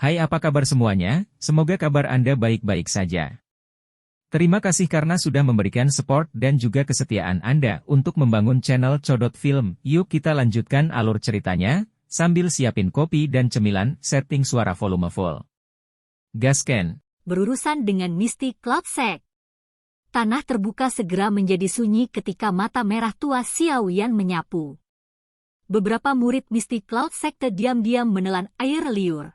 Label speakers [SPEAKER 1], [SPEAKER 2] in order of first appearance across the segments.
[SPEAKER 1] Hai, apa kabar semuanya? Semoga kabar Anda baik-baik saja. Terima kasih karena sudah memberikan support dan juga kesetiaan Anda untuk membangun channel Codot Film. Yuk kita lanjutkan alur ceritanya, sambil siapin kopi dan cemilan, setting suara volume full. Gasken.
[SPEAKER 2] Berurusan dengan Misty Cloud Sect. Tanah terbuka segera menjadi sunyi ketika mata merah tua Xiao Yan menyapu. Beberapa murid Misty Cloud Sect diam-diam menelan air liur.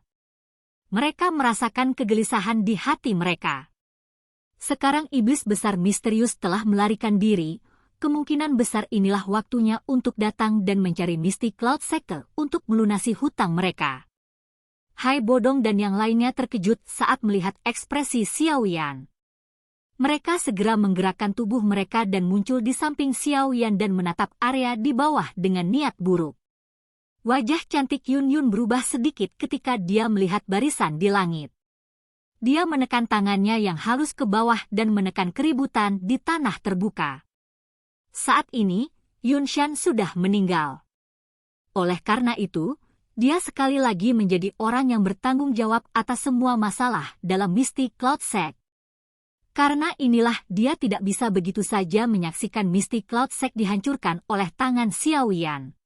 [SPEAKER 2] Mereka merasakan kegelisahan di hati mereka. Sekarang iblis besar misterius telah melarikan diri, kemungkinan besar inilah waktunya untuk datang dan mencari Misty Cloud Sect untuk melunasi hutang mereka. Hai Bodong dan yang lainnya terkejut saat melihat ekspresi Xiao Yan. Mereka segera menggerakkan tubuh mereka dan muncul di samping Xiao Yan dan menatap area di bawah dengan niat buruk. Wajah cantik Yun Yun berubah sedikit ketika dia melihat barisan di langit. Dia menekan tangannya yang halus ke bawah dan menekan keributan di tanah terbuka. Saat ini, Yun Shan sudah meninggal. Oleh karena itu, dia sekali lagi menjadi orang yang bertanggung jawab atas semua masalah dalam Misty Cloud Sect. Karena inilah dia tidak bisa begitu saja menyaksikan Misty Cloud Sect dihancurkan oleh tangan Xiao Yan.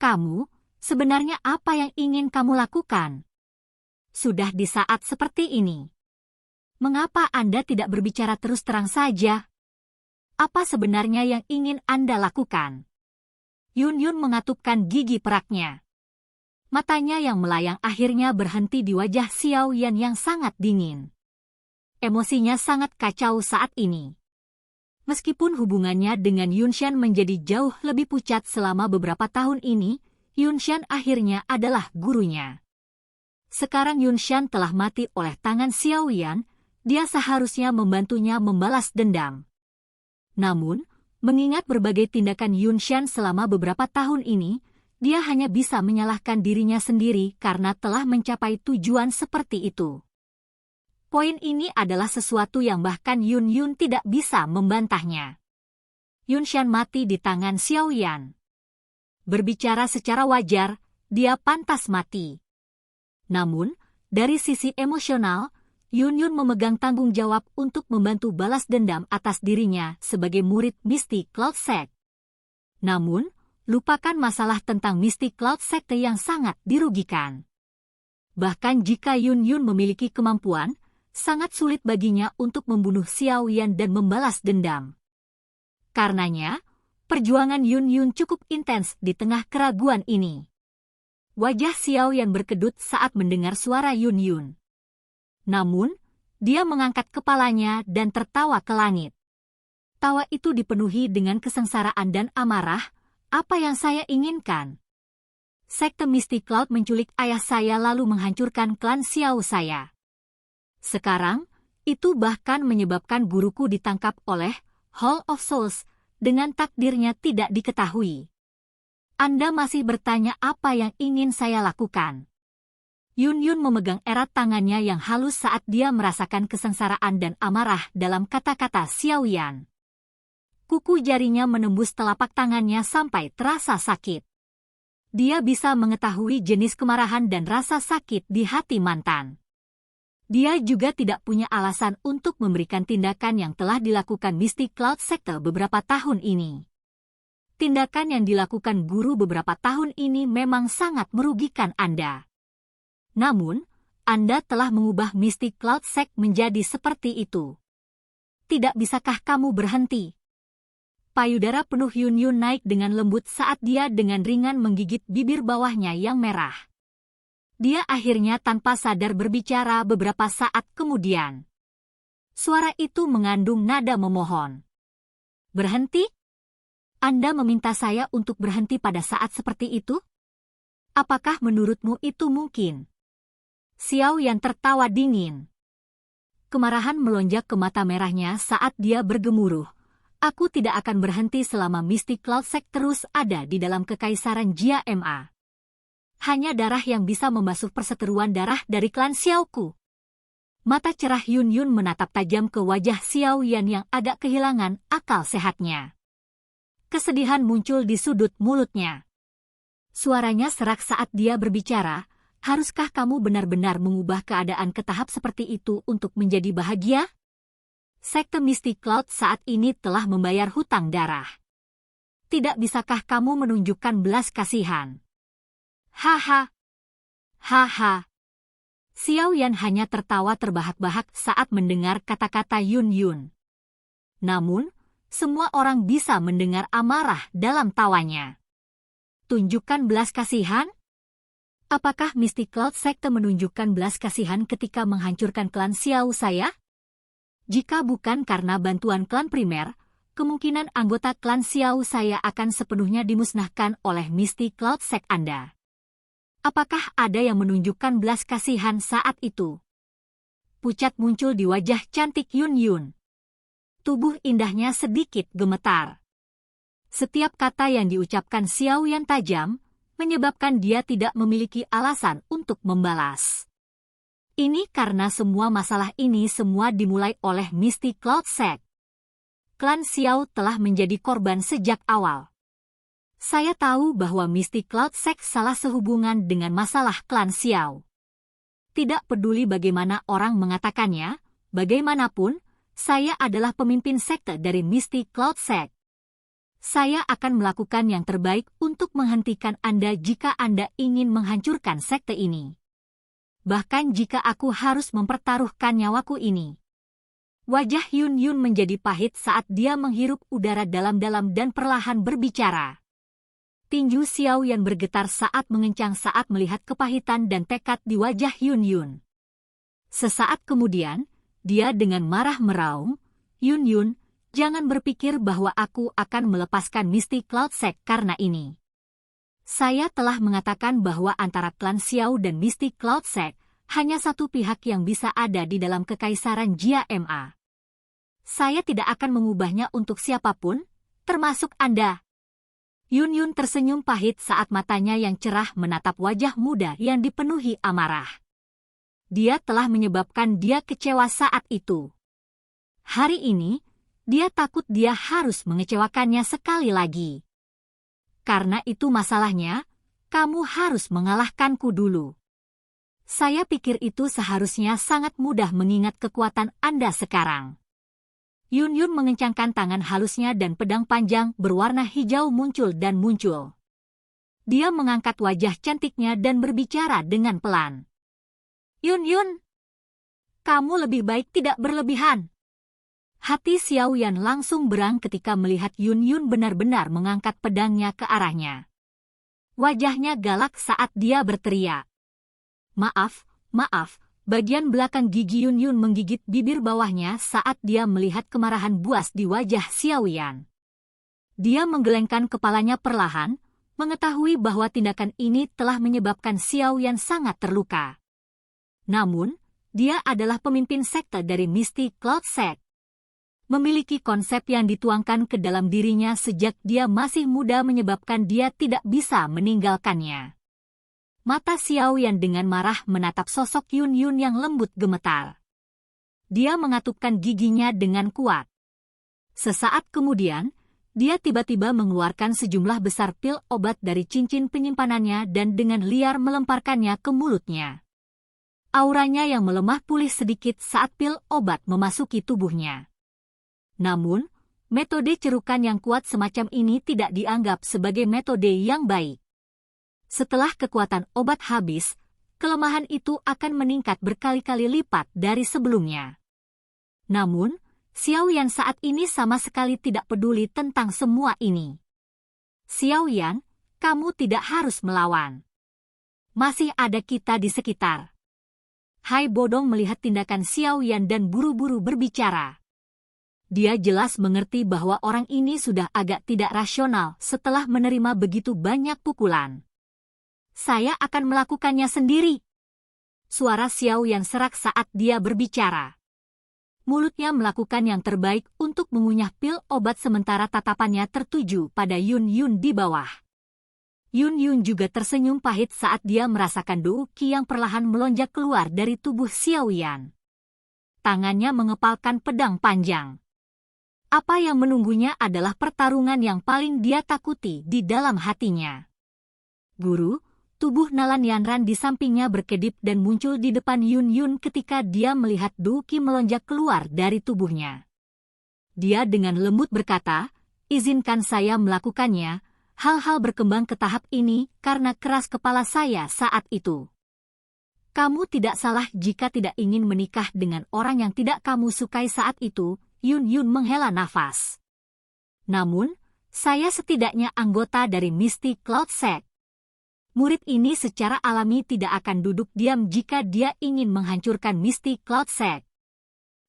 [SPEAKER 2] Kamu, sebenarnya apa yang ingin kamu lakukan? Sudah di saat seperti ini. Mengapa Anda tidak berbicara terus terang saja? Apa sebenarnya yang ingin Anda lakukan? Yun Yun mengatupkan gigi peraknya. Matanya yang melayang akhirnya berhenti di wajah Xiao Yan yang sangat dingin. Emosinya sangat kacau saat ini. Meskipun hubungannya dengan Yun Shan menjadi jauh lebih pucat selama beberapa tahun ini, Yun Shan akhirnya adalah gurunya. Sekarang Yun Shan telah mati oleh tangan Xiao Yan, dia seharusnya membantunya membalas dendam. Namun, mengingat berbagai tindakan Yun Shan selama beberapa tahun ini, dia hanya bisa menyalahkan dirinya sendiri karena telah mencapai tujuan seperti itu. Poin ini adalah sesuatu yang bahkan Yun Yun tidak bisa membantahnya. Yun Shan mati di tangan Xiao Yan. Berbicara secara wajar, dia pantas mati. Namun, dari sisi emosional, Yun Yun memegang tanggung jawab untuk membantu balas dendam atas dirinya sebagai murid Misty Cloud Sect. Namun, lupakan masalah tentang Misty Cloud Sect yang sangat dirugikan. Bahkan jika Yun Yun memiliki kemampuan, sangat sulit baginya untuk membunuh Xiao Yan dan membalas dendam. Karenanya, perjuangan Yun Yun cukup intens di tengah keraguan ini. Wajah Xiao Yan berkedut saat mendengar suara Yun Yun. Namun, dia mengangkat kepalanya dan tertawa ke langit. Tawa itu dipenuhi dengan kesengsaraan dan amarah. Apa yang saya inginkan? Sekte Misty Cloud menculik ayah saya lalu menghancurkan klan Xiao saya. Sekarang, itu bahkan menyebabkan guruku ditangkap oleh Hall of Souls dengan takdirnya tidak diketahui. Anda masih bertanya apa yang ingin saya lakukan? Yun Yun memegang erat tangannya yang halus saat dia merasakan kesengsaraan dan amarah dalam kata-kata Xiao Yan. Kuku jarinya menembus telapak tangannya sampai terasa sakit. Dia bisa mengetahui jenis kemarahan dan rasa sakit di hati mantan. Dia juga tidak punya alasan untuk memberikan tindakan yang telah dilakukan Misty Cloud Sect beberapa tahun ini. Tindakan yang dilakukan guru beberapa tahun ini memang sangat merugikan Anda. Namun, Anda telah mengubah Misty Cloud Sect menjadi seperti itu. Tidak bisakah kamu berhenti? Payudara penuh Yun Yun naik dengan lembut saat dia dengan ringan menggigit bibir bawahnya yang merah. Dia akhirnya tanpa sadar berbicara beberapa saat kemudian. Suara itu mengandung nada memohon. Berhenti? Anda meminta saya untuk berhenti pada saat seperti itu? Apakah menurutmu itu mungkin? Xiao Yan tertawa dingin. Kemarahan melonjak ke mata merahnya saat dia bergemuruh. Aku tidak akan berhenti selama Misty Cloud Sect terus ada di dalam kekaisaran Jia Ma. Hanya darah yang bisa membasuh perseteruan darah dari klan Xiaoku. Mata cerah Yun Yun menatap tajam ke wajah Xiao Yan yang agak kehilangan akal sehatnya. Kesedihan muncul di sudut mulutnya. Suaranya serak saat dia berbicara, Haruskah kamu benar-benar mengubah keadaan ke tahap seperti itu untuk menjadi bahagia? Sekte Misty Cloud saat ini telah membayar hutang darah. Tidak bisakah kamu menunjukkan belas kasihan? Haha. Haha. Xiao Yan hanya tertawa terbahak-bahak saat mendengar kata-kata Yun Yun. Namun, semua orang bisa mendengar amarah dalam tawanya. Tunjukkan belas kasihan? Apakah Misty Cloud Sekte menunjukkan belas kasihan ketika menghancurkan klan Xiao saya? Jika bukan karena bantuan klan primer, kemungkinan anggota klan Xiao saya akan sepenuhnya dimusnahkan oleh Misty Cloud Sect Anda. Apakah ada yang menunjukkan belas kasihan saat itu? Pucat muncul di wajah cantik Yun Yun. Tubuh indahnya sedikit gemetar. Setiap kata yang diucapkan Xiao Yan tajam, menyebabkan dia tidak memiliki alasan untuk membalas. Ini karena semua masalah ini semua dimulai oleh Misty Cloud Sect. Klan Xiao telah menjadi korban sejak awal. Saya tahu bahwa Misty Cloud Sect salah sehubungan dengan masalah klan Xiao. Tidak peduli bagaimana orang mengatakannya, bagaimanapun, saya adalah pemimpin sekte dari Misty Cloud Sect. Saya akan melakukan yang terbaik untuk menghentikan Anda jika Anda ingin menghancurkan sekte ini. Bahkan jika aku harus mempertaruhkan nyawaku ini. Wajah Yun Yun menjadi pahit saat dia menghirup udara dalam-dalam dan perlahan berbicara. Tinju Xiao Yan bergetar saat mengencang saat melihat kepahitan dan tekad di wajah Yun Yun. Sesaat kemudian, dia dengan marah meraung, Yun Yun, jangan berpikir bahwa aku akan melepaskan Misty Cloud Sect karena ini. Saya telah mengatakan bahwa antara klan Xiao dan Misty Cloud Sect, hanya satu pihak yang bisa ada di dalam kekaisaran Jia Ma. Saya tidak akan mengubahnya untuk siapapun, termasuk Anda. Yun Yun tersenyum pahit saat matanya yang cerah menatap wajah muda yang dipenuhi amarah. Dia telah menyebabkan dia kecewa saat itu. Hari ini, dia takut dia harus mengecewakannya sekali lagi. Karena itu masalahnya, kamu harus mengalahkanku dulu. Saya pikir itu seharusnya sangat mudah mengingat kekuatan Anda sekarang. Yun Yun mengencangkan tangan halusnya dan pedang panjang berwarna hijau muncul dan muncul. Dia mengangkat wajah cantiknya dan berbicara dengan pelan. Yun Yun, kamu lebih baik tidak berlebihan. Hati Xiao Yan langsung berang ketika melihat Yun Yun benar-benar mengangkat pedangnya ke arahnya. Wajahnya galak saat dia berteriak. Maaf, maaf, bagian belakang gigi Yun Yun menggigit bibir bawahnya saat dia melihat kemarahan buas di wajah Xiao Yan. Dia menggelengkan kepalanya perlahan, mengetahui bahwa tindakan ini telah menyebabkan Xiao Yan sangat terluka. Namun, dia adalah pemimpin sekte dari Misty Cloud Sect. Memiliki konsep yang dituangkan ke dalam dirinya sejak dia masih muda menyebabkan dia tidak bisa meninggalkannya. Mata Xiao Yan dengan marah menatap sosok Yun Yun yang lembut gemetar. Dia mengatupkan giginya dengan kuat. Sesaat kemudian, dia tiba-tiba mengeluarkan sejumlah besar pil obat dari cincin penyimpanannya dan dengan liar melemparkannya ke mulutnya. Auranya yang melemah pulih sedikit saat pil obat memasuki tubuhnya. Namun, metode cerukan yang kuat semacam ini tidak dianggap sebagai metode yang baik. Setelah kekuatan obat habis, kelemahan itu akan meningkat berkali-kali lipat dari sebelumnya. Namun, Xiao Yan saat ini sama sekali tidak peduli tentang semua ini. Xiao Yan, kamu tidak harus melawan. Masih ada kita di sekitar. Hai Bodong melihat tindakan Xiao Yan dan buru-buru berbicara. Dia jelas mengerti bahwa orang ini sudah agak tidak rasional setelah menerima begitu banyak pukulan. Saya akan melakukannya sendiri. Suara Xiao Yan serak saat dia berbicara. Mulutnya melakukan yang terbaik untuk mengunyah pil obat sementara tatapannya tertuju pada Yun Yun di bawah. Yun Yun juga tersenyum pahit saat dia merasakan Douki yang perlahan melonjak keluar dari tubuh Xiao Yan. Tangannya mengepalkan pedang panjang. Apa yang menunggunya adalah pertarungan yang paling dia takuti di dalam hatinya. Guru, Tubuh Nalan Yanran di sampingnya berkedip dan muncul di depan Yun Yun ketika dia melihat Do Ki melonjak keluar dari tubuhnya. Dia dengan lembut berkata, "Izinkan saya melakukannya. Hal-hal berkembang ke tahap ini karena keras kepala saya saat itu. Kamu tidak salah jika tidak ingin menikah dengan orang yang tidak kamu sukai saat itu." Yun Yun menghela nafas. "Namun, saya setidaknya anggota dari Misty Cloud Sect. Murid ini secara alami tidak akan duduk diam jika dia ingin menghancurkan Misty Cloud Sect.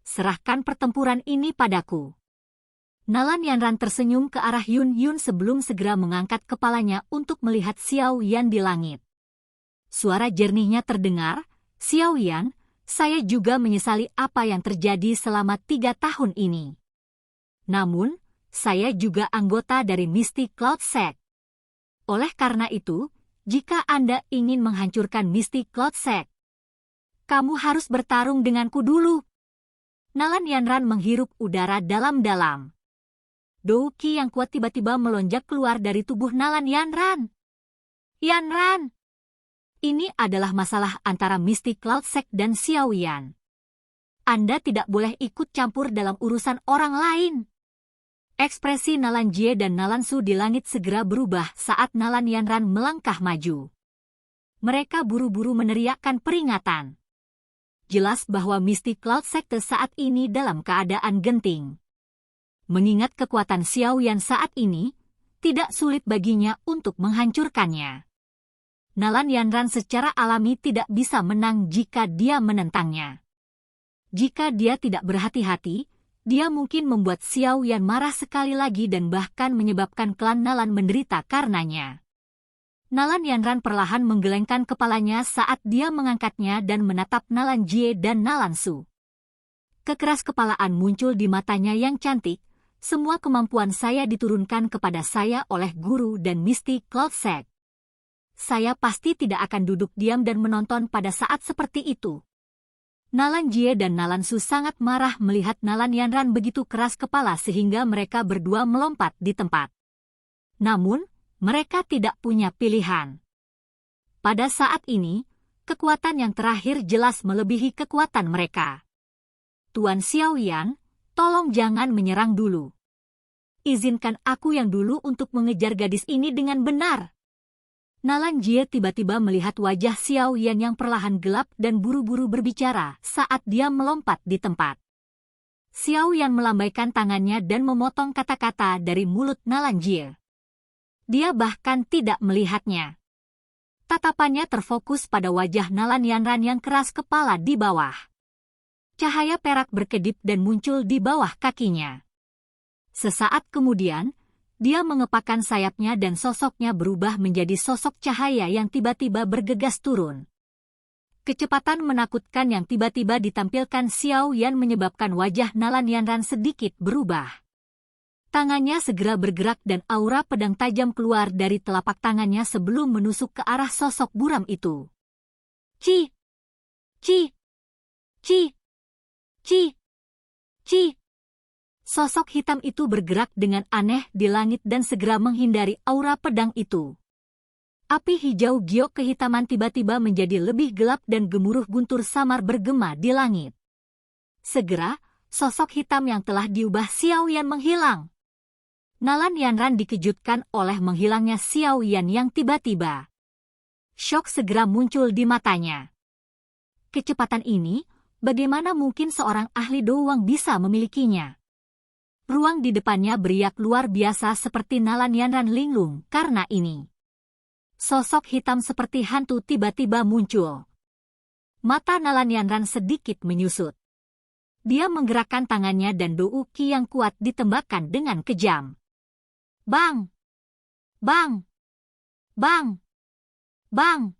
[SPEAKER 2] Serahkan pertempuran ini padaku." Nalan Yanran tersenyum ke arah Yun Yun sebelum segera mengangkat kepalanya untuk melihat Xiao Yan di langit. Suara jernihnya terdengar, "Xiao Yan, saya juga menyesali apa yang terjadi selama 3 tahun ini. Namun, saya juga anggota dari Misty Cloud Sect. Oleh karena itu, jika Anda ingin menghancurkan Misty Cloud Sect, kamu harus bertarung denganku dulu." Nalan Yanran menghirup udara dalam-dalam. Do Ki yang kuat tiba-tiba melonjak keluar dari tubuh Nalan Yanran. "Yanran! Ini adalah masalah antara Misty Cloud Sect dan Xiao Yan. Anda tidak boleh ikut campur dalam urusan orang lain." Ekspresi Nalan Jie dan Nalan Su di langit segera berubah saat Nalan Yanran melangkah maju. Mereka buru-buru meneriakkan peringatan. Jelas bahwa Misty Cloud Sect saat ini dalam keadaan genting. Mengingat kekuatan Xiao Yan saat ini, tidak sulit baginya untuk menghancurkannya. Nalan Yanran secara alami tidak bisa menang jika dia menentangnya. Jika dia tidak berhati-hati, dia mungkin membuat Xiao Yan marah sekali lagi dan bahkan menyebabkan klan Nalan menderita karenanya. Nalan Yanran perlahan menggelengkan kepalanya saat dia mengangkatnya dan menatap Nalan Jie dan Nalan Su. Kekeraskepalaan muncul di matanya yang cantik. "Semua kemampuan saya diturunkan kepada saya oleh guru dan Misty Cloud Sect. Saya pasti tidak akan duduk diam dan menonton pada saat seperti itu." Nalan Jie dan Nalan Su sangat marah melihat Nalan Yanran begitu keras kepala sehingga mereka berdua melompat di tempat. Namun, mereka tidak punya pilihan. Pada saat ini, kekuatan yang terakhir jelas melebihi kekuatan mereka. "Tuan Xiao Yan, tolong jangan menyerang dulu. Izinkan aku yang dulu untuk mengejar gadis ini dengan benar." Nalan Jie tiba-tiba melihat wajah Xiao Yan yang perlahan gelap dan buru-buru berbicara saat dia melompat di tempat. Xiao Yan melambaikan tangannya dan memotong kata-kata dari mulut Nalan Jie. Dia bahkan tidak melihatnya. Tatapannya terfokus pada wajah Nalan Yanran yang keras kepala di bawah. Cahaya perak berkedip dan muncul di bawah kakinya. Sesaat kemudian, dia mengepakkan sayapnya dan sosoknya berubah menjadi sosok cahaya yang tiba-tiba bergegas turun. Kecepatan menakutkan yang tiba-tiba ditampilkan Xiao Yan menyebabkan wajah Nalan Yanran sedikit berubah. Tangannya segera bergerak dan aura pedang tajam keluar dari telapak tangannya sebelum menusuk ke arah sosok buram itu. "Ci! Ci! Ci! Ci! Ci!" Sosok hitam itu bergerak dengan aneh di langit dan segera menghindari aura pedang itu. Api hijau giok kehitaman tiba-tiba menjadi lebih gelap dan gemuruh guntur samar bergema di langit. Segera, sosok hitam yang telah diubah Xiao Yan menghilang. Nalan Yanran dikejutkan oleh menghilangnya Xiao Yan yang tiba-tiba. Syok segera muncul di matanya. Kecepatan ini, bagaimana mungkin seorang ahli doang bisa memilikinya? Ruang di depannya beriak luar biasa seperti Nalan Yanran linglung karena ini. Sosok hitam seperti hantu tiba-tiba muncul. Mata Nalan Yanran sedikit menyusut. Dia menggerakkan tangannya dan Do Ki yang kuat ditembakkan dengan kejam. Bang! Bang! Bang! Bang!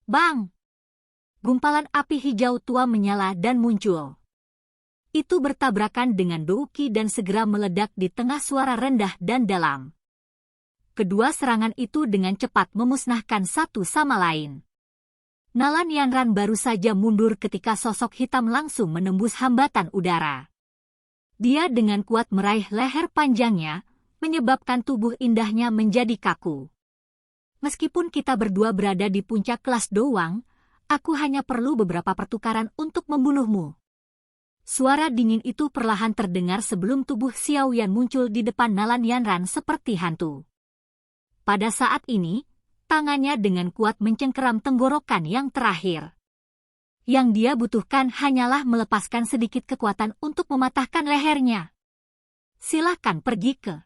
[SPEAKER 2] Bang! Gumpalan api hijau tua menyala dan muncul. Itu bertabrakan dengan Do Ki dan segera meledak di tengah suara rendah dan dalam. Kedua serangan itu dengan cepat memusnahkan satu sama lain. Nalan Yanran baru saja mundur ketika sosok hitam langsung menembus hambatan udara. Dia dengan kuat meraih leher panjangnya, menyebabkan tubuh indahnya menjadi kaku. Meskipun kita berdua berada di puncak kelas doang, aku hanya perlu beberapa pertukaran untuk membunuhmu. Suara dingin itu perlahan terdengar sebelum tubuh Xiao Yan muncul di depan Nalan Yanran seperti hantu. Pada saat ini, tangannya dengan kuat mencengkeram tenggorokan yang terakhir. Yang dia butuhkan hanyalah melepaskan sedikit kekuatan untuk mematahkan lehernya. Silakan pergi ke.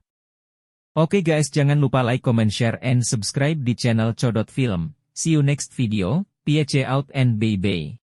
[SPEAKER 1] Oke guys, jangan lupa like, comment, share, and subscribe di channel Codot Film. See you next video, peace out and bye-bye.